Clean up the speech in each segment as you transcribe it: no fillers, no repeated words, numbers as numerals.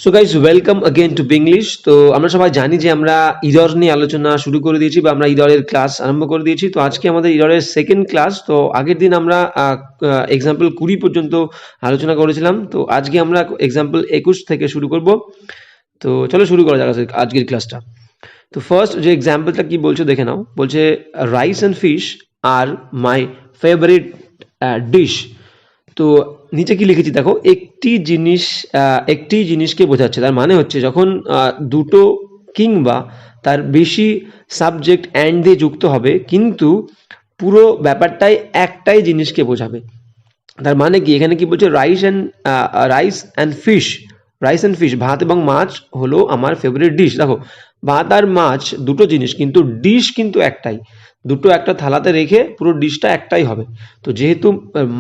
So guys welcome again to Binglish. তো আমরা সবাই জানি যে আমরা ইরর নিয়ে আলোচনা শুরু করে দিয়েছি বা আমরা ইররের ক্লাস আরম্ভ করে দিয়েছি। তো আজকে আমাদের ইররের সেকেন্ড ক্লাস। তো আগের দিন আমরা এক্সাম্পল 20 পর্যন্ত আলোচনা করেছিলাম। তো আজকে আমরা এক্সাম্পল 21 থেকে শুরু করব। তো চলো শুরু করা যাক আজকের ক্লাসটা। তো ফার্স্ট যে এক্সাম্পলটা কি বলছে দেখে নাও। বলছে রাইস অ্যান্ড ফিশ আর মাই ফেভারিট ডিশ। তো নিচে কি লিখেছি দেখো, একটি জিনিসকে বোঝাচ্ছে। তার মানে হচ্ছে যখন দুটো কিংবা তার বেশি সাবজেক্ট অ্যান্ড দিয়ে যুক্ত হবে কিন্তু পুরো ব্যাপারটাই একটাই জিনিসকে বোঝাবে। তার মানে কি এখানে কি বলছে, রাইস অ্যান্ড ফিশ ভাত এবং মাছ হলো আমার ফেভারিট ডিশ। দেখো ভাত আর মাছ দুটো জিনিস কিন্তু ডিশ কিন্তু একটাই। দুটো একটা থালাতে রেখে পুরো ডিশটা একটাই হবে। তো যেহেতু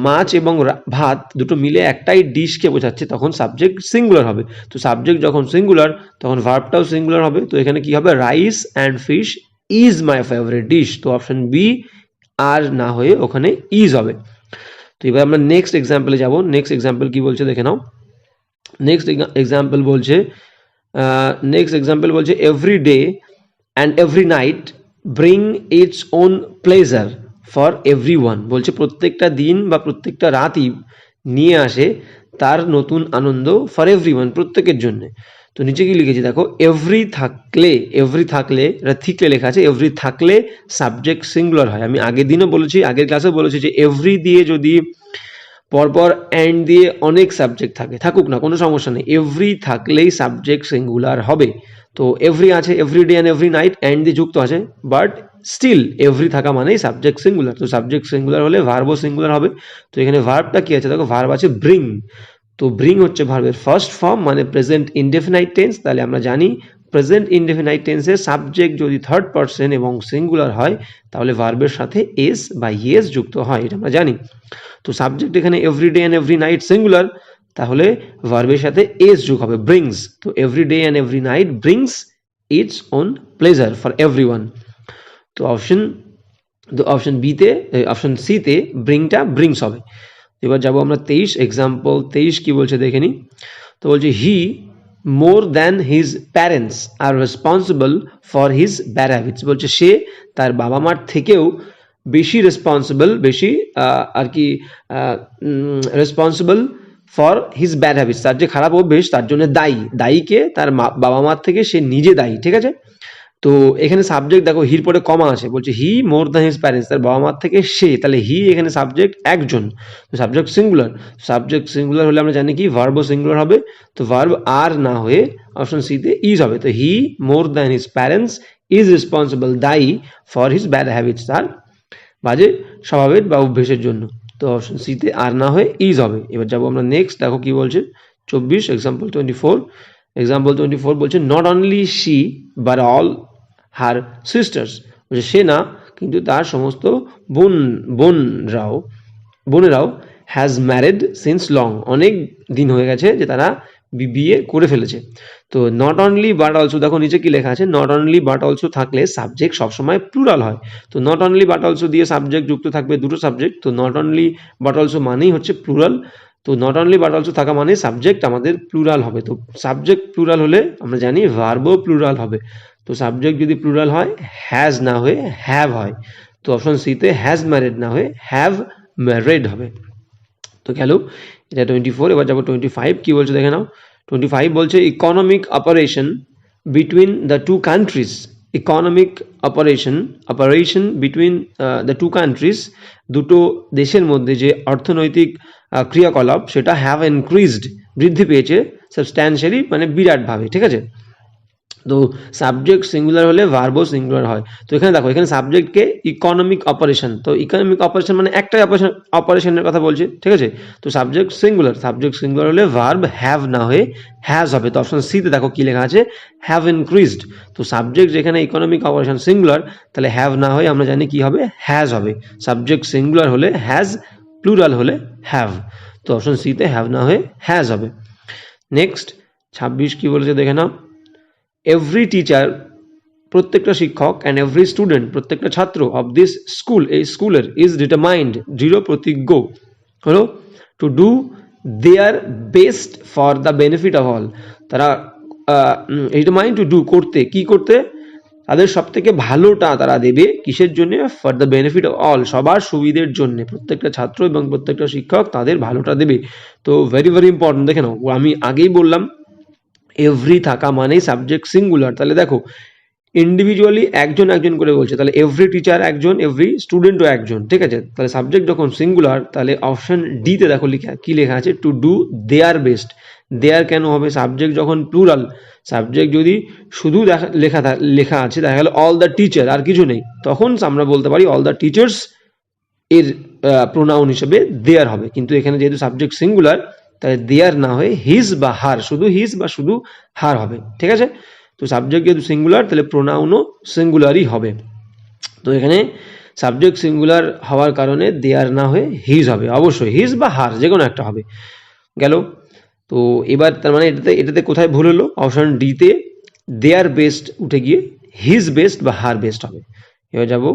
মাছ এবং ভাত দুটো মিলে একটাই ডিশকে বোঝাচ্ছে তখন সাবজেক্ট সিঙ্গুলার হবে। তো সাবজেক্ট যখন সিঙ্গুলার তখন ভার্বটাও সিঙ্গুলার হবে। তো এখানে কি হবে, rice and fish is my favourite dish. তো অপশন বি আর না হয়ে ওখানে ইজ হবে। তো এবার আমরা নেক্সট এক্সাম্পলে যাব। নেক্সট এক্সাম্পল কি বলছে দেখে নাও। নেক্সট এক্সাম্পল বলছে every day and every night bring its own pleasure for every one. বলছে প্রত্যেকটা দিন বা প্রত্যেকটা রাতই নিয়ে আসে তার নতুন আনন্দ ফর এভরি ওয়ান, প্রত্যেকের জন্য। তো নিচে কি লিখেছি দেখো, এভরি থাকলে থিকলে লেখা আছে, এভরি থাকলে সাবজেক্ট সিঙ্গুলার হয়। আমি আগের দিনও বলেছি, আগের ক্লাসেও বলেছি যে এভরি দিয়ে যদি পরপর অ্যান্ড দিয়ে অনেক সাবজেক্ট থাকুক না, কোনো সমস্যা নেই, এভরি থাকলেই সাবজেক্ট সিঙ্গুলার হবে। তো এভরি আছে, every day and every night and দিয়ে যুক্ত আছে, বাট স্টিল এভরি থাকা মানেই সাবজেক্ট সিঙ্গুলার। তো সাবজেক্ট সিঙ্গুলার হলে ভার্বও সিঙ্গুলার হবে। তো এখানে ভার্বটা কি আছে দেখো, ভার্ব আছে ব্রিং। তো ব্রিং হচ্ছে ভার্বের ফার্স্ট ফর্ম, মানে প্রেজেন্ট ইনডেফিনাইট টেন্স। তাহলে আমরা জানি প্রেজেন্ট ইনডেফিনাইট টেন্সের সাবজেক্ট যদি থার্ড পারসন এবং সিঙ্গুলার হয় তাহলে ভার্বের সাথে এস বা ইয়েস যুক্ত হয়, এটা আমরা জানি। তো সাবজেক্ট এখানে every day and every night singular, তাহলে ভার্বের সাথে এস যোগ হবে, ব্রিংস। তো every day and every night brings its own pleasure for everyone. তো অপশন বিতে, অপশন সিতে ব্রিংটা ব্রিংস হবে। এবার যাবো আমরা 23 এক্সাম্পল 23 কি বলছে দেখে নিই। তো বলছে he more than his parents are responsible for his bad habits. বলছে সে তার বাবা মার থেকেও বেশি রেসপন্সিবল, বেশি আর কি responsible for his bad habits, তার যে খারাপ অভ্যেস তার জন্য দায়ীকে তার বাবা মার থেকে সে নিজে দায়ী, ঠিক আছে। তো এখানে সাবজেক্ট দেখো হির পরে কমা আছে, বলছে he more than his parents, তার বাবা মার থেকে সে, তাহলে হি এখানে সাবজেক্ট একজন, তো সাবজেক্ট সিঙ্গুলার হলে আমরা জানি কি ভার্বও সিঙ্গুলার হবে। তো ভার্ব আর না হয়ে অপশন সিতে ইজ হবে। তো he more than his parents is responsible, দায়ী ফর হিজ ব্যাড হ্যাবিটস, তার বাজে স্বভাবের বা অভ্যেসের জন্য। তো অপশন সিতে আর না হয়ে ইজ হবে। এবার যাবো আমরা নেক্সট, দেখো কি বলছে 24 এক্সাম্পল 24 বলছে not only she but all her sisters. বলছে সে না কিন্তু তার সমস্ত বোনেরাও হ্যাজ ম্যারিড সিন্স লং, অনেক দিন হয়ে গেছে যে তারা বিয়ে করে ফেলেছে। তো নট অনলি বাট অলসো, দেখো নিচে কি লেখা আছে, নট অনলি বাট অলসো থাকলে সাবজেক্ট সবসময় প্লুরাল হয়। তো নট অনলি বাট অলসো দিয়ে সাবজেক্ট যুক্ত থাকবে দুটো সাবজেক্ট, তো নট অনলি বাট অলসো মানেই হচ্ছে প্লুরাল। তো নট অনলি বাট অলসো থাকা মানে সাবজেক্ট আমাদের প্লুরাল হবে। তো সাবজেক্ট প্লুরাল হলে আমরা জানি ভার্বও প্লুরাল হবে। তো সাবজেক্ট যদি প্লুরাল হয় হ্যাজ না হয়ে হ্যাভ হয়। তো অপশন সিতে হ্যাজ ম্যারিড না হয়ে হ্যাভ ম্যারিড হবে। তো গেল এটা 24। এবার যাবো 25 কি বলছে দেখে নাও। 25 বলছে economic operation between the two countries, operation between the two countries, দুটো দেশের মধ্যে যে অর্থনৈতিক ক্রিয়াকলাপ সেটা হ্যাভ ইনক্রিজড, বৃদ্ধি পেয়েছে, সাবস্ট্যান্সিয়ালি মানে বিরাটভাবে, ঠিক আছে। তো সাবজেক্ট সিঙ্গুলার হলে ভার্বও সিঙ্গুলার হয়। তো এখানে দেখো, এখানে সাবজেক্টকে ইকোনমিক অপারেশন, তো ইকোনমিক অপারেশন মানে একটাই অপারেশনের কথা বলছে, ঠিক আছে। তো সাবজেক্ট সিঙ্গুলার হলে ভার্ব হ্যাভ না হয়ে হ্যাজ হবে। তো অপশন সিতে দেখো কি লেখা আছে, হ্যাভ ইনক্রিজড। তো সাবজেক্ট যেখানে ইকোনমিক অপারেশন সিঙ্গুলার, তাহলে হ্যাভ না হয়ে আমরা জানি কি হবে, হ্যাজ হবে। সাবজেক্ট সিঙ্গুলার হলে হ্যাজ, প্লুরাল হলে হ্যাভ। তো অপশন সিতে হ্যাভ না হয়ে হ্যাজ হবে। নেক্সট 26 কি বলেছে দেখে নাও। এভরি টিচার, প্রত্যেকটা শিক্ষক, অ্যান্ড এভরি স্টুডেন্ট, প্রত্যেকটা ছাত্র, অফ দিস স্কুল, এই স্কুলের, ইজ ডিটারমাইন্ড, দৃঢ় প্রতিজ্ঞ হলো, two do their best for the benefit of all. তারা ডিটারমাইন টু ডু, করতে, কি করতে, তাদের সব থেকে ভালোটা তারা দেবে কিসের জন্য? For the benefit of all, সবার সুবিধের জন্য, প্রত্যেকটা ছাত্র এবং প্রত্যেকটা শিক্ষক তাদের ভালোটা দেবে। তো ভেরি ভেরি ইম্পর্টেন্ট। দেখে নাও, আমি আগেই বললাম এভরি থাকা মানেই সাবজেক্ট সিঙ্গুলার। তাহলে দেখো ইন্ডিভিজুয়ালি একজন একজন করে বলছে, তাহলে এভরি টিচার একজন, এভরি স্টুডেন্টও একজন, ঠিক আছে। তাহলে সাবজেক্ট যখন সিঙ্গুলার, তাহলে অপশন ডিতে দেখো কি লেখা আছে? To do their best. Their কেন হবে? সাবজেক্ট যখন প্লুরাল, সাবজেক্ট যদি শুধু লেখা আছে, দেখা গেল অল দ্য টিচার, আর কিছু নেই, তখন আমরা বলতে পারি অল দ্য টিচার্স এর প্রোনাউন হিসেবে দেয়ার হবে। কিন্তু এখানে যেহেতু সাবজেক্ট সিঙ্গুলার, তাহলে দেয়ার না হয়ে হিজ বা হার, শুধু হিজ বা শুধু হার হবে, ঠিক আছে। তো সাবজেক্ট যেহেতু সিঙ্গুলার, তাহলে প্রোনাউনও সিঙ্গুলারই হবে। তো এখানে সাবজেক্ট সিঙ্গুলার হওয়ার কারণে দেয়ার না হয়ে হিজ হবে, অবশ্যই হিজ বা হার যে কোনো একটা হবে। গেল। তো এবার তার মানে এটাতে কোথায় ভুল হলো? অপশন ডিতে দেয়ার বেস্ট উঠে গিয়ে হিজ বেস্ট বা হার বেস্ট হবে। এবার যাবো,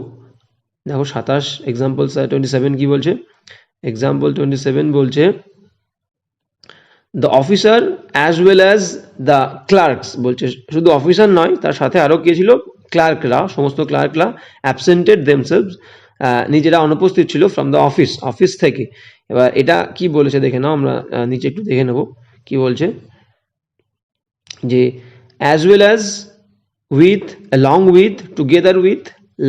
দেখো 27 এক্সাম্পল 27 কি বলছে? এক্সাম্পল 27 বলছে the officer as well as the clerks, বলছে শুধু অফিসার নয়, তার সাথে আরও কে ছিল? ক্লার্করা, সমস্ত ক্লার্করা অ্যাবসেন্টেড দেমসেলভস, নিজেরা অনুপস্থিত ছিল, ফ্রম দ্য অফিস থেকে। এবার এটা কি বলেছে দেখে নাও, আমরা নিচে একটু দেখে নেব কি বলছে, যে as well as, with, along with, together with,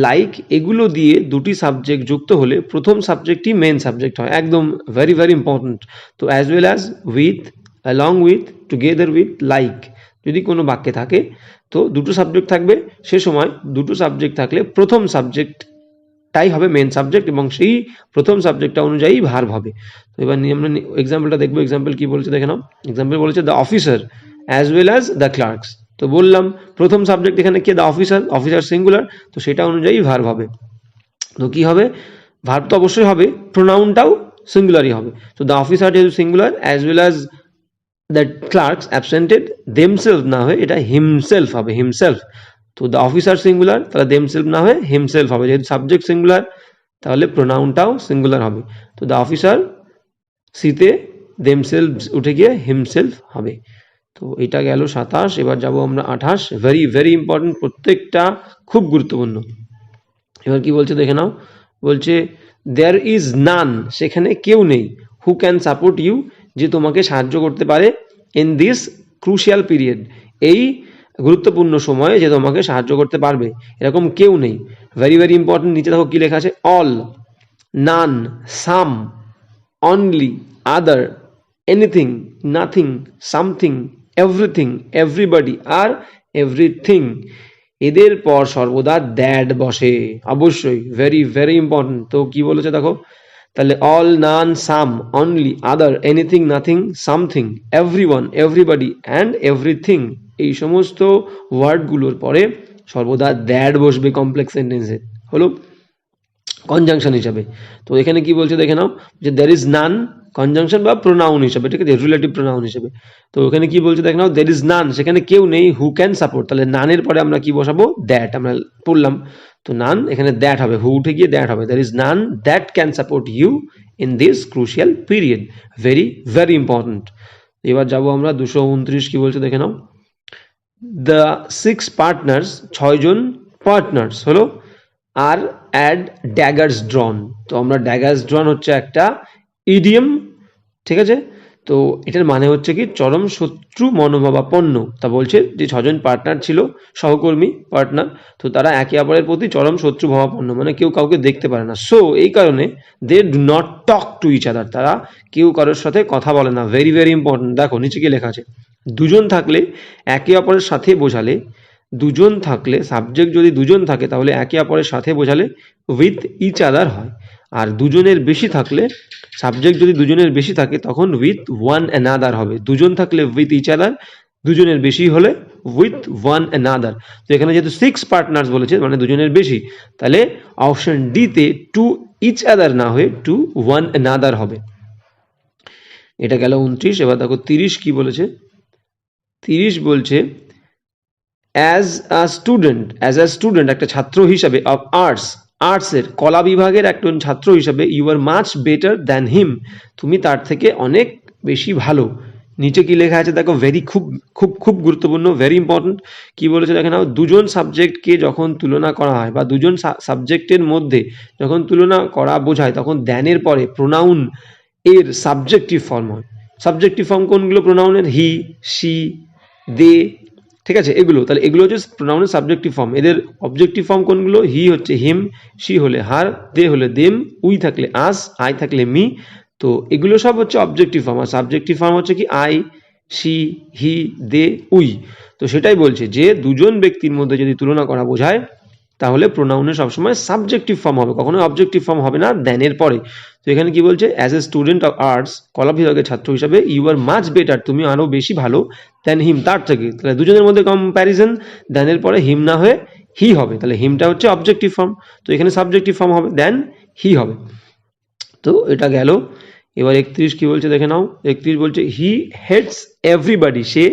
like, এগুলো দিয়ে দুটি সাবজেক্ট যুক্ত হলে প্রথম সাবজেক্টই মেন সাবজেক্ট হয়, একদম ভেরি ভেরি ইম্পর্টেন্ট। তো as well as, with, along with, together with, like, যদি কোনো বাক্যে থাকে তো দুটো সাবজেক্ট থাকবে, সে সময় দুটো সাবজেক্ট থাকলে প্রথম সাবজেক্টটাই হবে মেন সাবজেক্ট, এবং সেই প্রথম সাবজেক্টটা অনুযায়ী ভার্ব হবে। তো এবার আমরা এক্সাম্পলটা দেখবো। এক্সাম্পল কি বলছে দেখে নাও। এক্সাম্পল বলেছে the officer as well as the clerks. তো বললাম প্রথম সাবজেক্ট এখানে কে? দ্য অফিসার, অফিসার সিঙ্গুলার, তো সেটা অনুযায়ী ভার্ব হবে। তো কি হবে? ভার্ব তো অবশ্যই হবে, প্রোনাউনটাও সিঙ্গুলারই হবে। তো দ্য অফিসার যেহেতু singular, as well as the clerks absented themself না হয়ে এটা হিমসেলফ হবে, হিমসেলফ। তো দ্য অফিসার সিঙ্গুলার, তাহলে দেমসেলফ না হয়ে হিমসেলফ হবে, যেহেতু সাবজেক্ট সিঙ্গুলার, তাহলে প্রোনাউনটাও সিঙ্গুলার হবে। তো দ্য অফিসার, সিতে দেমসেলফ উঠে গিয়ে হিমসেলফ হবে। তো এটা গেল 27। এবার যাব আমরা 28। ভেরি ভেরি ইম্পর্টেন্ট, প্রত্যেকটা খুব গুরুত্বপূর্ণ। এবার কি বলছে দেখে নাও। বলছে দেয়ার ইজ নান, সেখানে কেউ নেই, হু ক্যান সাপোর্ট ইউ, যে তোমাকে সাহায্য করতে পারে, ইন দিস ক্রুশিয়াল পিরিয়ড, এই গুরুত্বপূর্ণ সময়ে যে তোমাকে সাহায্য করতে পারবে, এরকম কেউ নেই। ভেরি ভেরি ইম্পর্টেন্ট, নিচে দেখো কি লেখা আছে? All, none, some, only, other, anything, nothing, something, everything, everybody আর এভরিথিং, এদের পর সর্বদা দ্যাট বসে, অবশ্যই, ভেরি ভেরি ইম্পর্টেন্ট। তো কি বলেছে দেখো, তাহলে all, none, some, only, other, anything, nothing, something, everyone, everybody and everything, এই সমস্ত ওয়ার্ডগুলোর পরে সর্বদা দ্যাট বসবে কমপ্লেক্স সেন্টেন্সে, হলো কনজাংশন হিসাবে। তো এখানে কি বলছে দেখে নাও, যে দ্যার ইজ নান, কনজাংশন বা প্রোনাউন হিসাবে, ঠিক আছে, রিলেটিভ প্রোনাউন হিসাবে। তো ওখানে কি বলছে দেখে নাও, দ্যার ইজ নান, সেখানে কেউ নেই, হু ক্যান সাপোর্ট, তাহলে নানের পরে আমরা কি বসাবো? দ্যাট, আমরা পড়লাম। তো নান, এখানে দ্যাট হবে, হু উঠে গিয়ে দ্যাট হবে, there is none that can support you in this crucial period, very very important. এবার যাবো আমরা 229, কি বলছে দেখে নাও। দ্য 6 পার্টনার্স, 6জন পার্টনার্স হলো, আর অ্যাড ড্যাগার্স ড্রন। তো আমরা ড্যাগার্স ড্রন হচ্ছে একটা ইডিয়ম, ঠিক আছে। তো এটার মানে হচ্ছে কি, চরম শত্রু মনোভাবাপন্ন। তা বলছে যে 6জন পার্টনার ছিল, সহকর্মী, পার্টনার, তো তারা একে অপরের প্রতি চরম শত্রু ভাবাপন্ন, মানে কেউ কাউকে দেখতে পারে না। সো এই কারণে they do not talk to each other, তারা কেউ কারোর সাথে কথা বলে না। ভেরি ভেরি ইম্পর্টেন্ট, দেখো নিচে কি লেখা আছে, দুজন থাকলে একে অপরের সাথে বোঝালে, দুজন থাকলে, সাবজেক্ট যদি দুজন থাকে তাহলে একে অপরের সাথে বোঝালে উইথ ইচ আদার হয়, আর দুজনের বেশি থাকলে, সাবজেক্ট যদি দুজনের বেশি থাকে তখন উইথ ওয়ান অ্যানাদার হবে। দুজন থাকলে উইথ ইচ আদার, দুজনের বেশি হলে উইথ ওয়ান অ্যানাদার। তো এখানে যেহেতু 6 পার্টনার্স বলেছে, মানে দুজনের বেশি, তাহলে অপশন ডিতে টু ইচ আদার না হয়ে টু ওয়ান অ্যানাদার হবে। এটা গেল 29। এবার দেখো 30 কি বলেছে। 30 বলছে অ্যাজ আ স্টুডেন্ট, একটা ছাত্র হিসাবে, অফ আর্টসের, কলা বিভাগের একজন ছাত্র হিসাবে, you are much better than him, তুমি তার থেকে অনেক বেশি ভালো। নিচে কি লেখা আছে দেখো, ভেরি খুব খুব খুব গুরুত্বপূর্ণ, ভেরি ইম্পর্টেন্ট। কি বলেছে দেখে নাও, দুজন সাবজেক্টকে যখন তুলনা করা হয় বা দুজন সাবজেক্টের মধ্যে যখন তুলনা করা বোঝায় তখন দ্যানের পরে প্রোনাউন এর সাবজেক্টিভ ফর্ম হয়। সাবজেক্টিভ ফর্ম কোনগুলো প্রোনাউনের? হি, শি, দে, ঠিক আছে, এগুলো। তাহলে এগুলো হচ্ছে প্রোনাউনের সাবজেক্টিভ ফর্ম। এদের অবজেক্টিভ ফর্ম কোনগুলো? হি হচ্ছে হিম, শি হলে হার, দে হলে দেম, উই থাকলে আস, আই থাকলে মি। তো এগুলো সব হচ্ছে অবজেক্টিভ ফর্ম। আর সাবজেক্টিভ ফর্ম হচ্ছে কি I, she, he, they, we. তো সেটাই বলছে যে দুজন ব্যক্তির মধ্যে যদি তুলনা করা বোঝায় তাহলে প্রোনাউনের সবসময় সাবজেক্টিভ ফর্ম হবে, কখনোই অবজেক্টিভ ফর্ম হবে না দ্যানের পরে। তো এখানে কি বলছে, as a student of arts, কলা বিভাগের ছাত্র হিসাবে, ইউ আর মাচ বেটার, তুমি আরো বেশি ভালো, দেন হিম, তার থেকে। তাহলে দুজনের মধ্যে কম্প্যারিজন, দ্যানের পরে হিম না হয়ে হি হবে, তাহলে হিমটা হচ্ছে অবজেক্টিভ ফর্ম, তো এখানে সাবজেক্টিভ ফর্ম হবে, দেন হি হবে। তো এটা গেল। এবার 31 কি বলছে দেখে নাও। 31 বলছে হি হেটস এভরিবডি, সে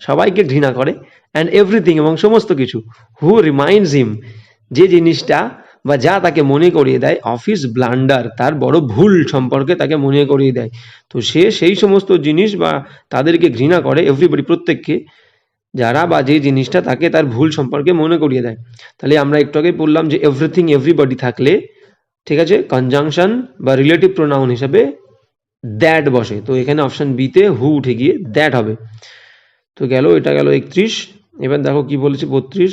সবাইকে ঘৃণা করে, অ্যান্ড এভরিথিং, এবং সমস্ত কিছু, হু রিমাইন্ডস হিম, যে জিনিসটা বা যা তাকে মনে করিয়ে দেয়, অফিস ব্লান্ডার, তার বড় ভুল সম্পর্কে তাকে মনে করিয়ে দেয়। তো সে সেই সমস্ত জিনিস বা তাদেরকে ঘৃণা করে, এভরিবডি প্রত্যেককে, যারা বা যে জিনিসটা তাকে তার ভুল সম্পর্কে মনে করিয়ে দেয়। তাহলে আমরা একটু আগে বললাম যে এভরিথিং এভরিবডি থাকলে, ঠিক আছে, কনজাংশন বা রিলেটিভ প্রোনাউন হিসাবে দ্যাট বসে। তো এখানে অপশন বিতে হু উঠে গিয়ে দ্যাট হবে। তো গেল, এটা গেল 31। এবার দেখো কি বলেছে 32।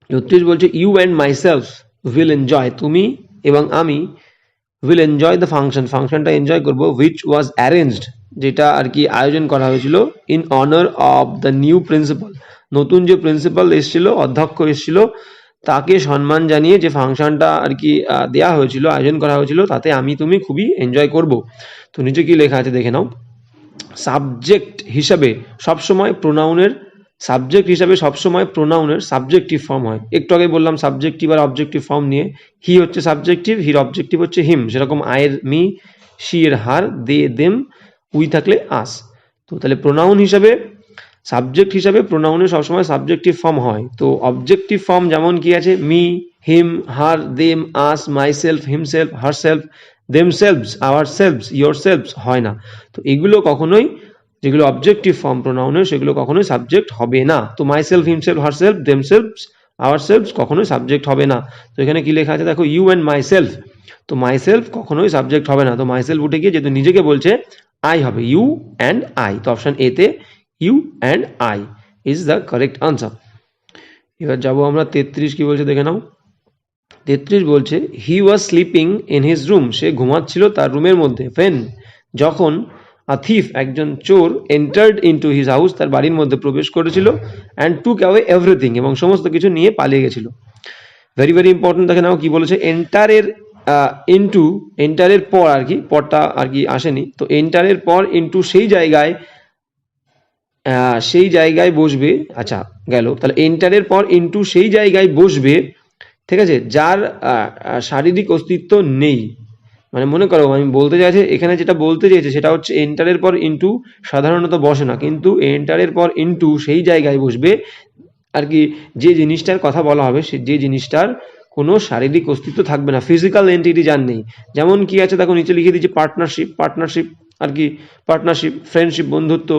32 বলছে you and myself will enjoy, তুমি এবং আমি উইল এনজয় দ্য ফাংশন, ফাংশনটা এনজয় করবো, হুইচ ওয়াজ অ্যারেঞ্জড, যেটা আর কি আয়োজন করা হয়েছিল, in honour of the new principal, নতুন যে প্রিন্সিপাল এসেছিল, অধ্যক্ষ এসেছিল, তাকে সম্মান জানিয়ে যে ফাংশনটা আর কি দেওয়া হয়েছিল, আয়োজন করা হয়েছিল, তাতে আমি তুমি খুবই এনজয় করব। তো নিচে কি লেখা আছে দেখে নাও। সাবজেক্ট হিসাবে সবসময় প্রোনাউনের, সাবজেক্ট হিসাবে সবসময় প্রোনাউনের সাবজেক্টিভ ফর্ম হয়। একটু আগে বললাম সাবজেক্টিভ আর অবজেক্টিভ ফর্ম নিয়ে। হি হচ্ছে সাবজেক্টিভ, হির অবজেক্টিভ হচ্ছে হিম, সেরকম আয়ের মি, শি এর হার, দে দেম, উই থাকলে আস। তো তাহলে প্রোনাউন হিসাবে, সাবজেক্ট হিসাবে প্রোনাউনের সবসময় সাবজেক্টিভ ফর্ম হয়। তো অবজেক্টিভ ফর্ম যেমন কি আছে, me, him, her, them, us, myself, himself, herself, themselves, ourselves, yourselves হয় না। তো এগুলো কখনোই, যেগুলো অবজেক্টিভ ফর্ম প্রোনাউনের, সেগুলো কখনোই সাবজেক্ট হবে না। তো myself, himself, herself, themselves, ourselves কখনোই সাবজেক্ট হবে না। তো এখানে কি লেখা আছে দেখো, ইউ অ্যান্ড মাইসেলফ, তো মাইসেলফ কখনোই সাবজেক্ট হবে না। তো মাইসেলফ উঠে গিয়ে যেহেতু নিজেকে বলছে, আই হবে, ইউ অ্যান্ড আই। তো অপশন এতে you and I is the correct answer. এবার যাবো আমরা 33, কি বলছে দেখে নাও। 33 বলছে he was sleeping in his room, সে ঘুমাচ্ছিল তার রুমের মধ্যে, ফেন, যখন, আ থিফ, একজন চোর, এন্টার্ড ইনটু হিজ হাউস, তার বাড়ির মধ্যে প্রবেশ করেছিল, অ্যান্ড টুক অ্যাওয়ে এভরিথিং, এবং সমস্ত কিছু নিয়ে পালিয়ে গেছিল। ভেরি ভেরি ইম্পর্টেন্ট, দেখে নাও কি বলেছে। এন্টারের ইনটু, এন্টারের পর আর কি, পরটা আর কি আসেনি, তো এন্টারের পর ইনটু সেই জায়গায় বসবে। আচ্ছা গেল, তাহলে এন্টারের পর ইনটু সেই জায়গায় বসবে, ঠিক আছে, যার শারীরিক অস্তিত্ব নেই। মানে মনে করো আমি বলতে চাইছি, এখানে যেটা বলতে চাইছে সেটা হচ্ছে এন্টারের পর ইনটু সাধারণত বসে না, কিন্তু এন্টারের পর ইনটু সেই জায়গায় বসবে আর কি, যে জিনিসটার কথা বলা হবে, সে যে জিনিসটার কোনো শারীরিক অস্তিত্ব থাকবে না, ফিজিক্যাল এন্টিটি যার নেই। যেমন কি আছে দেখো, নিচে লিখে দিয়েছে পার্টনারশিপ, পার্টনারশিপ আর কি, পার্টনারশিপ, ফ্রেন্ডশিপ, বন্ধুত্ব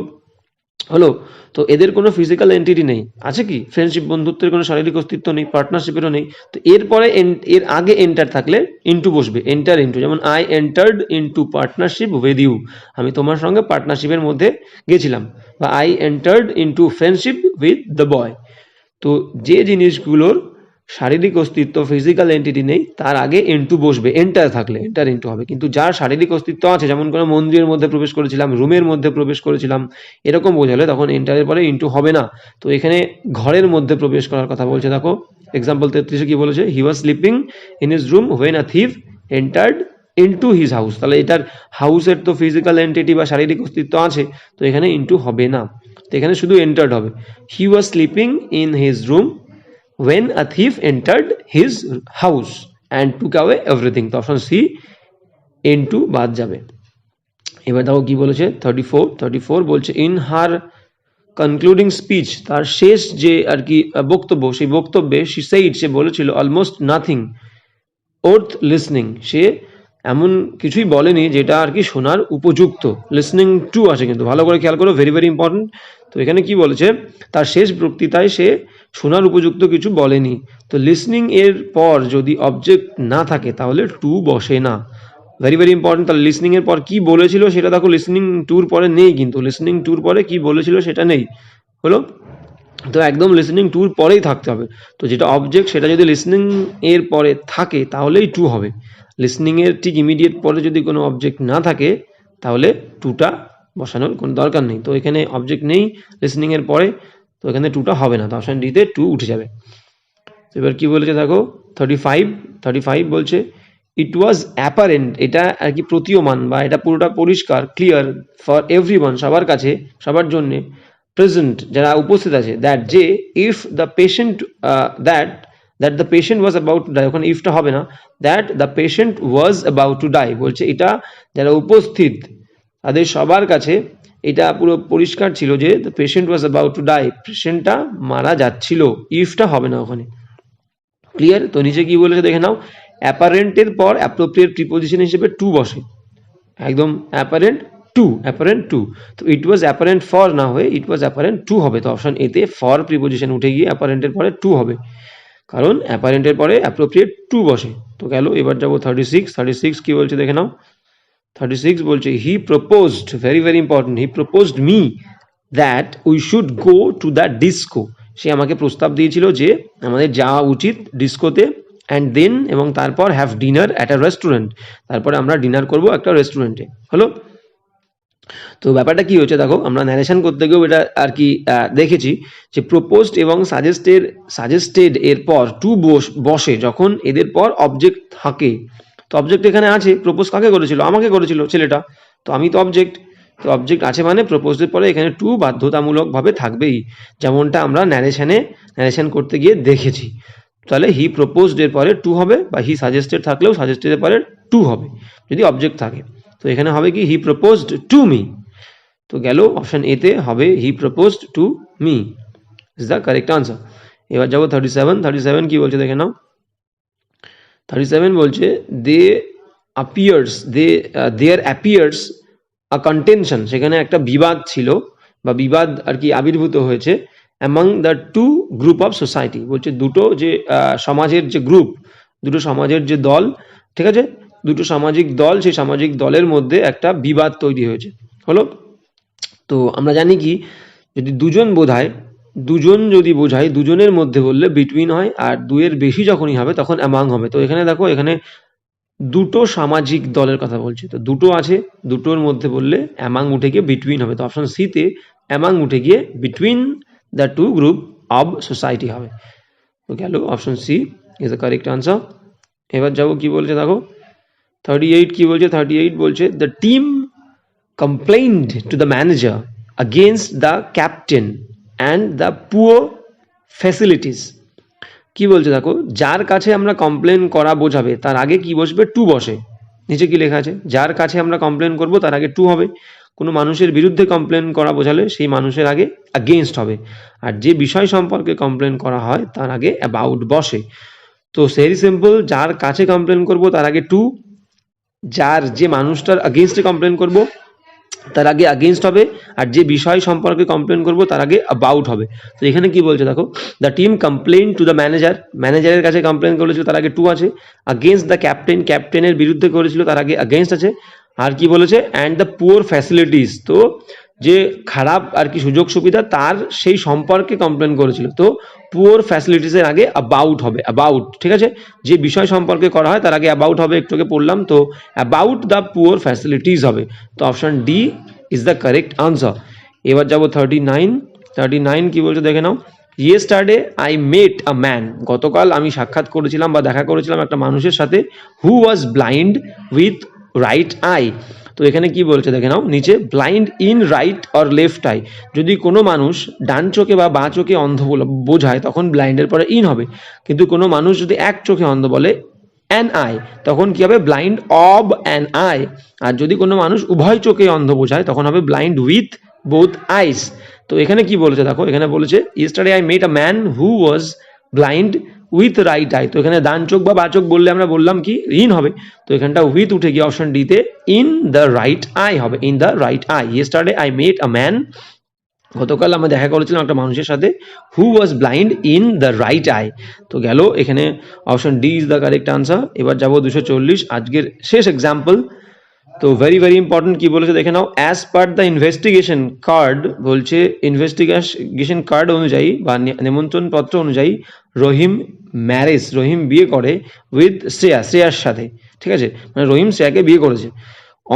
হলো। তো এদের কোনো ফিজিক্যাল এন্টিটি নেই, আছে কি, ফ্রেন্ডশিপ বন্ধুত্বের কোনো শারীরিক অস্তিত্ব নেই, পার্টনারশিপেরও নেই। তো এরপরে এর আগে এন্টার থাকলে ইনটু বসবে, এন্টার ইনটু, যেমন I entered into partnership with you, আমি তোমার সঙ্গে পার্টনারশিপের মধ্যে গেছিলাম, বা I entered into friendship with the boy. তো যে জিনিসগুলোর শারীরিক অস্তিত্ব, ফিজিক্যাল এন্টিটি নেই, তার আগে ইনটু বসবে, এন্টার থাকলে এন্টার ইনটু হবে। কিন্তু যার শারীরিক অস্তিত্ব আছে, যেমন কোনো মন্দিরের মধ্যে প্রবেশ করেছিলাম, রুমের মধ্যে প্রবেশ করেছিলাম, এরকম বোঝালে তখন এন্টারের পরে ইনটু হবে না। তো এখানে ঘরের মধ্যে প্রবেশ করার কথা বলছে দেখো, এক্সাম্পল 33 কি বলেছে, he was sleeping in his room when a thief entered into his house. তাহলে এটার হাউসের তো ফিজিক্যাল এন্টিটি বা শারীরিক অস্তিত্ব আছে, তো এখানে ইনটু হবে না, তো এখানে শুধু এন্টার্ড হবে। He was sleeping in his room when a thief entered his house and took away everything, তো অপশন সি ইনটু বাদ যাবে। এবার দেখো কি বলেছে 34 বলছে ইন হার কনক্লুডিং স্পিচ, তার শেষ যে আর কি বক্তব্য, সেই বক্তব্যে সে বলেছিল অলমোস্ট নাথিং ওর্থ লিসনিং, সে এমন কিছুই বলেনি যেটা আর কি শোনার উপযুক্ত। লিসনিং টু আছে কিন্তু, ভালো করে খেয়াল করো, ভেরি ভেরি ইম্পর্টেন্ট। তো এখানে কি বলেছে, তার শেষ বক্তৃতায় সে শোনার উপযুক্ত কিছু বলেনি। তো লিসনিং এর পর যদি অবজেক্ট না থাকে তাহলে টু বসে না। Very very important. তাহলে লিসনিং এর পর কি বলেছিল সেটা দেখো, লিসনিং টুর পরে নেই, কিন্তু লিসনিং টুর পরে কি বলেছিল সেটা নেই, হলো। তো একদম লিসনিং টুর পরেই থাকতে হবে। তো যেটা অবজেক্ট সেটা যদি লিসনিং এর পরে থাকে তাহলেই টু হবে। লিসনিং এর ঠিক ইমিডিয়েট পরে যদি কোনো অবজেক্ট না থাকে তাহলে টুটা বসানোর কোনো দরকার নেই। তো এখানে অবজেক্ট নেই লিসনিং এর পরে, তো এখানে টুটা হবে না, তো অপশন ডিতে টু উঠে যাবে। তো এবার কি বলেছে দেখো, 35 বলছে ইট ওয়াজ অ্যাপারেন্ট, এটা আর কি প্রতীয়মান বা এটা পুরোটা পরিষ্কার, ক্লিয়ার ফর এভরিওয়ান, সবার কাছে, সবার জন্য, প্রেজেন্ট যারা উপস্থিত আছে, দ্যাট যে if the patient that the patient was about to die, ওখানে ইফটা হবে না, that the patient was about to die বলছে, এটা যারা উপস্থিত তাদের সবার কাছে এটা পুরো পরিষ্কার ছিল যে the patient was about to die, পেশেন্টটা মারা যাচ্ছিল, ইফটা হবে না ওখানে। ক্লিয়ার? তো নিচে কি বলেছে দেখে নাও, অ্যাপারেন্টের পর অ্যাপ্রোপ্রিয়েট প্রিপোজিশন হিসেবে টু বসে, একদম অ্যাপারেন্ট টু। তো ইট ওয়াজ অ্যাপারেন্ট ফর না হয়ে ইট ওয়াজ অ্যাপারেন্ট টু হবে। তো অপশন এতে ফর প্রিপোজিশন উঠে গিয়ে অ্যাপারেন্টের পরে টু হবে, কারণ অ্যাপারেন্টের পরে অ্যাপ্রোপ্রিয়েট টু বসে। তো গেল, এবার যাবো 36 কি বলছে দেখে নাও। 36 বলছে he proposed, very very important, he proposed me that we should go to the disco, সে আমাকে প্রস্তাব দিয়েছিল যে আমাদের যাওয়া উচিত ডিস্কোতে, অ্যান্ড দেন এবং তারপর have dinner at a restaurant, তারপরে আমরা ডিনার করব একটা রেস্টুরেন্টে, হলো। তো ব্যাপারটা কি হচ্ছে দেখো, আমরা ন্যারেশন করতে গিয়েও এটা আর কি দেখেছি যে প্রপোজড এবং সাজেস্টেড এর পর টু বসে যখন এদের পর অবজেক্ট থাকে। তো অবজেক্ট এখানে আছে, প্রপোজ কাকে করেছিল, আমাকে করেছিল ছেলেটা, তো আমি তো অবজেক্ট, তো অবজেক্ট আছে মানে প্রপোজের পরে এখানে টু বাধ্যতামূলকভাবে থাকবেই, যেমনটা আমরা ন্যারেশন করতে গিয়ে দেখেছি। তাহলে হি প্রপোজড এর পরে টু হবে, বা হি সাজেস্টেড থাকলেও সাজেস্টেড এর পরে টু হবে যদি অবজেক্ট থাকে। তো এখানে হবে কি, হি প্রপোজড টু মি। তো গেল, অপশন এতে হবে he proposed to me, is the correct answer. এবার যাবো 37 কি বলছে দেখে নাও। 37 বলছে দেয়ার অ্যাপিয়ার্স আ কন্টেনশন, সেখানে একটা বিবাদ ছিল বা বিবাদ আর কি আবির্ভূত হয়েছে, among the two group of society, বলছে দুটো যে সমাজের যে গ্রুপ, দুটো সমাজের যে দল, ঠিক আছে, দুটো সামাজিক দল, সেই সামাজিক দলের মধ্যে একটা বিবাদ তৈরি হয়েছে, হলো। তো আমরা জানি কি, যদি দুজন যদি বোঝায়, দুজনের মধ্যে বললে বিটুইন হয়, আর দুয়ের বেশি যখনই হবে তখন অ্যামাং হবে। তো এখানে দেখো, এখানে দুটো সামাজিক দলের কথা বলছে, তো দুটো আছে, দুটোর মধ্যে বললে অ্যামাং উঠে গিয়ে বিটুইন হবে। তো অপশন সিতে অ্যামাং উঠে গিয়ে between the two group of society হবে। তো গেল, option C is the correct answer. এবার যাবো কি বলছে দেখো, 38 কি বলছে, 38 বলছে the team complained to the manager against the captain and the poor facilities। কি বলছে দেখো, যার কাছে আমরা কমপ্লেন করা বোঝাবে তার আগে কি বসবে, টু বসে। নিচে কি লেখা আছে, যার কাছে আমরা কমপ্লেন করব তার আগে টু হবে। কোনো মানুষের বিরুদ্ধে কমপ্লেন করা বোঝালে সেই মানুষের আগে अगेंस्ट হবে, আর যে বিষয় সম্পর্কে কমপ্লেন করা হয় তার আগে অ্যাবাউট বসে। তো ভেরি সিম্পল, যার কাছে কমপ্লেন করব তার আগে টু, যে মানুষটার अगेंस्टे কমপ্লেন করব তার আগে अगेंस्ट হবে, আর যে বিষয় সম্পর্কে কমপ্লেন করব তার আগে অ্যাবাউট হবে। তো এখানে কি বলছে দেখো, the team complain to the ম্যানেজারের কাছে কমপ্লেন করেছিল তার আগে টু আছে, अगेंस्ट দ্য ক্যাপ্টেনের বিরুদ্ধে করেছিল তার আগে अगेंस्ट আছে, আর কি বলেছে, অ্যান্ড দ্য পুয়ার ফ্যাসিলিটিস, তো যে খারাপ আর কি সুযোগ সুবিধা তার সেই সম্পর্কে কমপ্লেন করেছিল, তো পুয়ার ফ্যাসিলিটিসের আগে অ্যাবাউট হবে, অ্যাবাউট, ঠিক আছে, যে বিষয় সম্পর্কে করা হয় তার আগে অ্যাবাউট হবে, একটু আগে পড়লাম, তো অ্যাবাউট দ্য পুয়ার ফ্যাসিলিটিস হবে। তো option D is the correct answer. এবার যাবো 39 কি বলছে দেখে নাও। Yesterday I met a man, গতকাল আমি সাক্ষাৎ করেছিলাম বা দেখা করেছিলাম একটা মানুষের সাথে, who was blind with right eye. তো এখানে কি বলছে দেখে নাও, নিচে blind in right or left eye, যদি কোনো মানুষ ডান চোখে বা বাঁ চোখে অন্ধ বোঝায় তখন ব্লাইন্ডের পরে ইন হবে, কিন্তু কোনো মানুষ যদি এক চোখে অন্ধ বলে অ্যান আই, তখন কি হবে, ব্লাইন্ড অব অ্যান আই। আর যদি কোনো মানুষ উভয় চোখে অন্ধ বোঝায় তখন হবে ব্লাইন্ড উইথ বোথ আইস। তো এখানে কি বলেছে দেখো, এখানে বলেছে yesterday I met a man who was blind with right eye. তো এখানে ডান চোখ বা বাচক বললে আমরা বললাম কি ইন হবে, তো এখানটা উইথ উঠে গিয়ে অপশন ডিতে ইন দ্য রাইট আই হবে, in the right eye. Yesterday I met a man, গতকাল আমরা দেখা করেছিলাম একটা মানুষের সাথে, who was blind in the right eye. তো গেল এখানে option D is the correct answer. এবার যাবো 240, আজকের শেষ এক্সাম্পল। তো ভেরি ভেরি ইম্পর্টেন্ট, কি বলেছে দেখে নাও। As per the investigation card, বলছে ইনভেস্টিগেশন কার্ড অনুযায়ী বা নিমন্ত্রণ পত্র অনুযায়ী রহিম বিয়ে করে উইথ শ্রেয়ার সাথে, ঠিক আছে, মানে রহিম শ্রেয়াকে বিয়ে করেছে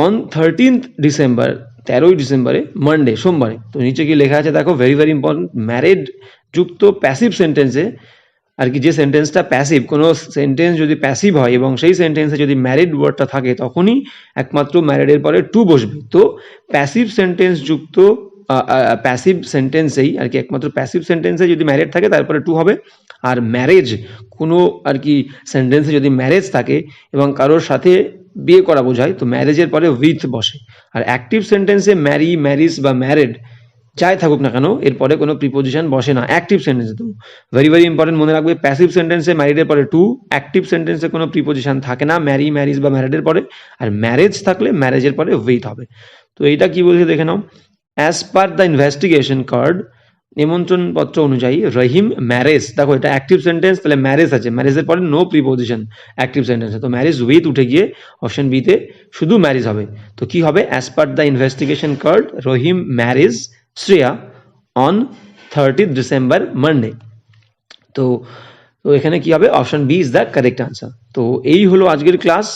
অন 13th ডিসেম্বর, 13ই ডিসেম্বরে, মানডে, সোমবারে। তো নিচে কি লেখা আছে দেখো, ভেরি ভেরি ইম্পর্টেন্ট, ম্যারিড যুক্ত প্যাসিভ সেন্টেন্সে আর কি, যে সেন্টেন্সটা প্যাসিভ, কোনো সেন্টেন্স যদি প্যাসিভ হয় এবং সেই সেন্টেন্সে যদি ম্যারিড ওয়ার্ডটা থাকে তখনই একমাত্র ম্যারিডের পরে টু বসবে। তো প্যাসিভ সেন্টেন্স যুক্ত প্যাসিভ সেন্টেন্সেই আর কি, একমাত্র প্যাসিভ সেন্টেন্সে যদি ম্যারিড থাকে তারপরে টু হবে। আর ম্যারেজ, কোনো আর কি সেন্টেন্সে যদি ম্যারেজ থাকে এবং কারোর সাথে বিয়ে করা বোঝায়, তো ম্যারেজের পরে উইথ বসে। আর অ্যাক্টিভ সেন্টেন্সে ম্যারি, ম্যারিজ বা ম্যারেড যাই থাকুক না কেন, এরপরে কোনো প্রিপোজিশন বসে না অ্যাক্টিভ সেন্টেন্সে। তো ভেরি ভেরি ইম্পর্টেন্ট, মনে রাখবে, প্যাসিভ সেন্টেন্সে ম্যারিডের পরে টু, অ্যাক্টিভ সেন্টেন্সে কোনো প্রিপোজিশন থাকে না ম্যারি, ম্যারিজ বা ম্যারিডের পরে, আর ম্যারেজ থাকলে ম্যারেজের পরে উইথ হবে। তো এইটা কি বলছে দেখে নাও। As per the investigation card, নিমন্ত্রণ পত্র অনুযায়ী রহিম ম্যারেজ, দেখো এটা অ্যাক্টিভ সেন্টেন্স, তাহলে ম্যারেজ আছে, ম্যারেজের পরে নো প্রিপোজিশন অ্যাক্টিভ সেন্টেন্সে, তো ম্যারেজ উইথ উঠে গিয়ে অপশন বিতে শুধু ম্যারেজ হবে। তো কি হবে, as per the investigation card Rahim marriage Shreya on 30th December, Monday. তো তো এখানে কি হবে, option B is the correct answer. তো এই হলো আজকের ক্লাস।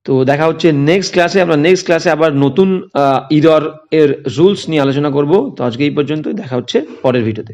তো দেখা হচ্ছে নেক্সট ক্লাসে। আমরা নেক্সট ক্লাসে আবার নতুন ইরর এর রুলস নিয়ে আলোচনা করব। তো আজকে এই পর্যন্ত, দেখা হচ্ছে পরের ভিডিওতে।